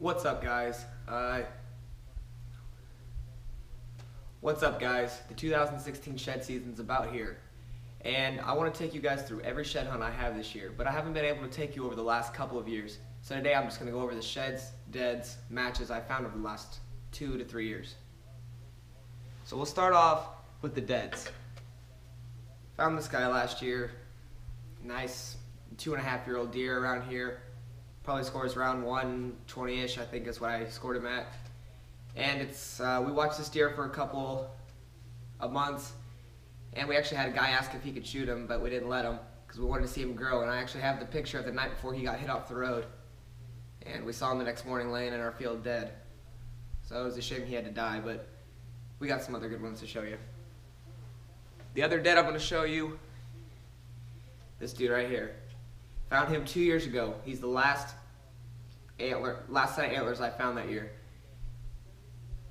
What's up, guys? The 2016 shed season's about here, and I want to take you guys through every shed hunt I have this year, but I haven't been able to take you over the last couple of years. So today I'm just going to go over the sheds, deads, matches I found over the last 2 to 3 years. So we'll start off with the deads. Found this guy last year. Nice 2.5-year-old deer around here. Probably scores around 120-ish, I think is what I scored him at. And it's we watched this deer for a couple of months, and we actually had a guy ask if he could shoot him, but we didn't let him because we wanted to see him grow. And I actually have the picture of the night before he got hit off the road, and we saw him the next morning laying in our field dead. So it was a shame he had to die, but we got some other good ones to show you. The other dead I'm going to show you, this dude right here. Found him 2 years ago. He's the last set of antlers I found that year.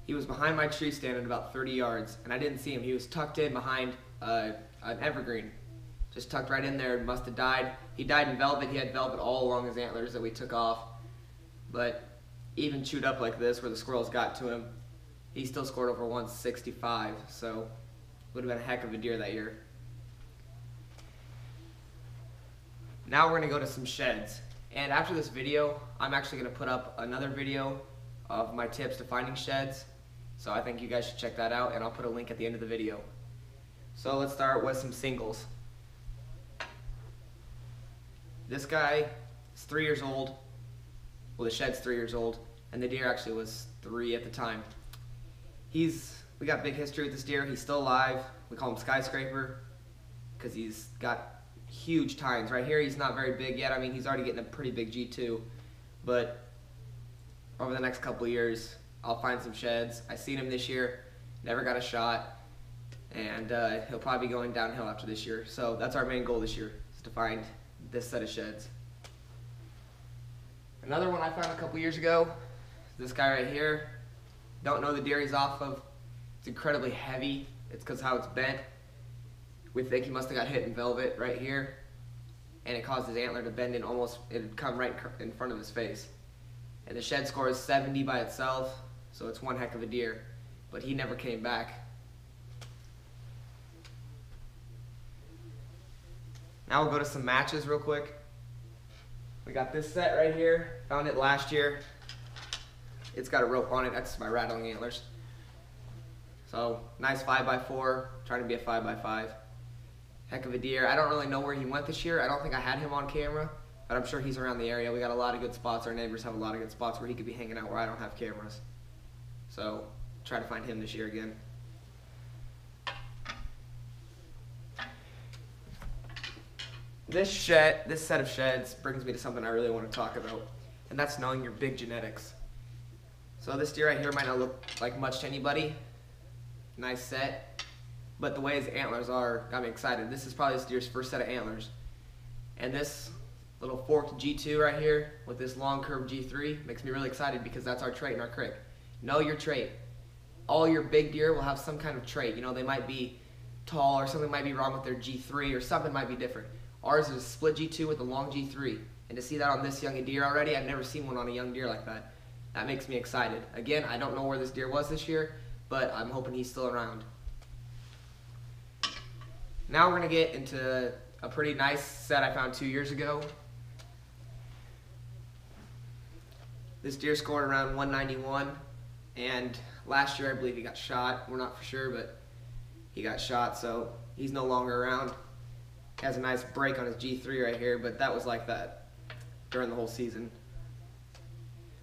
He was behind my tree stand at about 30 yards, and I didn't see him. He was tucked in behind an evergreen. Just tucked right in there, must have died. He died in velvet. He had velvet all along his antlers that we took off. But even chewed up like this where the squirrels got to him, he still scored over 165, so would have been a heck of a deer that year. Now we're going to go to some sheds. And after this video, I'm actually going to put up another video of my tips to finding sheds. So I think you guys should check that out, and I'll put a link at the end of the video. So let's start with some singles. This guy is 3 years old. Well, the shed's 3 years old, and the deer actually was 3 at the time. We got big history with this deer. He's still alive. We call him Skyscraper because he's got huge tines. Right here he's not very big yet. I mean, he's already getting a pretty big G2, but over the next couple of years I'll find some sheds. I seen him this year, never got a shot, and he'll probably be going downhill after this year. So that's our main goal this year, is to find this set of sheds. Another one I found a couple years ago, this guy right here. Don't know the deer he's off of. It's incredibly heavy. It's because how it's bent. We think he must have got hit in velvet right here, and it caused his antler to bend in almost, it'd come right in front of his face. And the shed score is 70 by itself, so it's one heck of a deer, but he never came back. Now we'll go to some matches real quick. We got this set right here, found it last year. It's got a rope on it, that's my rattling antlers. So nice 5x4, trying to be a 5x5. Heck of a deer. I don't really know where he went this year. I don't think I had him on camera, but I'm sure he's around the area. We got a lot of good spots. Our neighbors have a lot of good spots where he could be hanging out where I don't have cameras. So try to find him this year again. This set of sheds brings me to something I really want to talk about, and that's knowing your big genetics. So this deer right here might not look like much to anybody. Nice set. But the way his antlers are got me excited. This is probably this deer's first set of antlers. And this little forked G2 right here with this long curved G3 makes me really excited because that's our trait in our crick. Know your trait. All your big deer will have some kind of trait. You know, they might be tall or something might be wrong with their G3 or something might be different. Ours is a split G2 with a long G3. And to see that on this young deer already, I've never seen one on a young deer like that. That makes me excited. Again, I don't know where this deer was this year, but I'm hoping he's still around. Now we're going to get into a pretty nice set I found 2 years ago. This deer scored around 191, and last year I believe he got shot. We're not for sure, but he got shot, so he's no longer around. He has a nice break on his G3 right here, but that was like that during the whole season.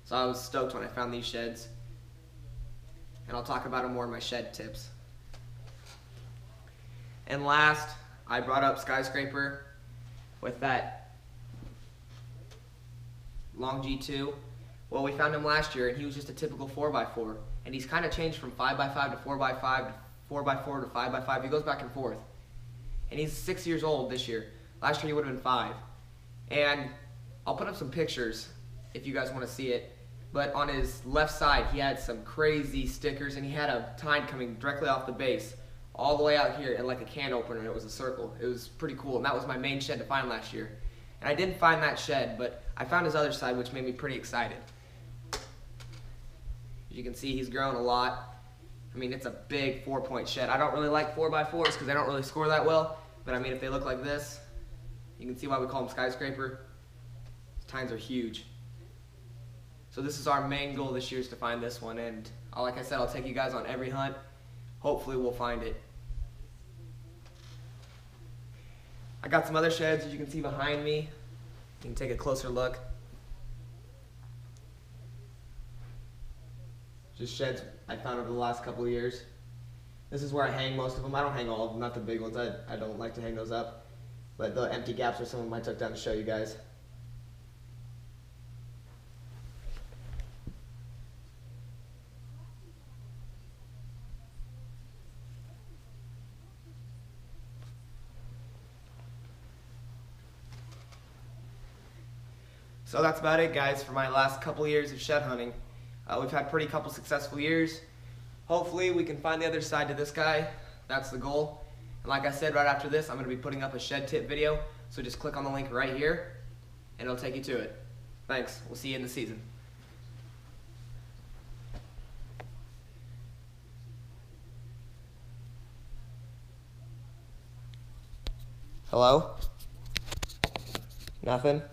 So I was stoked when I found these sheds, and I'll talk about them more in my shed tips. And last, I brought up Skyscraper with that long G2. Well, we found him last year, and he was just a typical 4x4. And he's kind of changed from 5x5 to 4x5 to 4x4 to 5x5. He goes back and forth. And he's 6 years old this year. Last year he would have been 5. And I'll put up some pictures if you guys want to see it. But on his left side, he had some crazy stickers, and he had a tine coming directly off the base, all the way out here, and like a can opener, and it was a circle. It was pretty cool, and that was my main shed to find last year. And I didn't find that shed, but I found his other side, which made me pretty excited. As you can see, he's grown a lot. I mean, it's a big 4-point shed. I don't really like 4x4s because they don't really score that well, but I mean, if they look like this, you can see why we call them skyscraper. These tines are huge. So this is our main goal this year, is to find this one, and like I said, I'll take you guys on every hunt. Hopefully we'll find it. I got some other sheds, as you can see behind me. You can take a closer look. Just sheds I found over the last couple of years. This is where I hang most of them. I don't hang all of them, not the big ones. I don't like to hang those up. But the empty gaps are some of them I took down to show you guys. So that's about it, guys, for my last couple years of shed hunting. We've had pretty couple successful years. Hopefully we can find the other side to this guy. That's the goal. And like I said, right after this, I'm going to be putting up a shed tip video. So just click on the link right here, and it'll take you to it. Thanks. We'll see you in the season. Hello? Nothing?